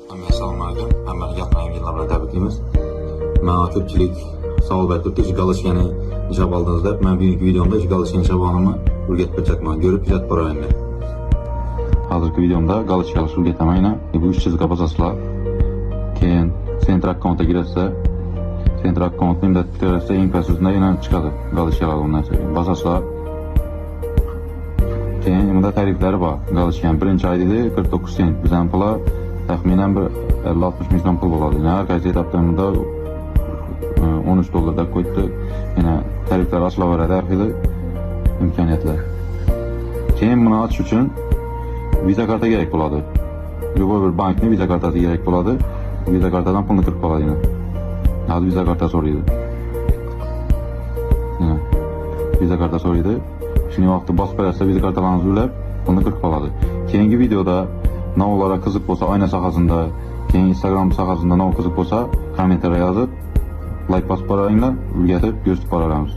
Assalomu alaykum. Hammani yangi yillar bilan tabriklaymiz. Mana ko'pchilik savol beribdi, ish galishgani nishab oldingiz deb. Men bugungi videomda ish galishgan nishabonimni o'rgatib beracakman. Ko'rib kuzatib boringlar. Hozirgi videomda galishgani o'rgataman. Bu 3 chizgiga bosasizlar. Keyin center accountga kirasizlar. Center accountni imlattirasizlar, eng pastida yana chiqadi. Galishgalar undan so'ng bosasizlar. Keyin bunda tariflari bor. Galishgan birinchi oydagi 49 sent. Bizdan pula taxminan 50-60 million pul bo'ladi. Yani har qaysi etapda 13 dollarda qo'ydi. Yana tariflar oshilaveradi har xil imkoniyatlar. Keyin buni ochish uchun viza karta kerak bo'ladi. Любой bir bankning viza kartasi kerak bo'ladi. Viza kartadan pulni kirib qoladi yana. Hozir viza karta so'raydi. Viza karta so'raydi. Shuning vaqtda bosib qo'yasiz, viza kartalaringizni ulab, pulni kirib qoladi. Keyingi videoda navlara qiziq bo'lsa, oyna sohasida, keyin Instagram sohasida nav qiziq bo'lsa, kommentariya yozib, like bosib boringlar, o'rgatib, ko'rsatib boramiz.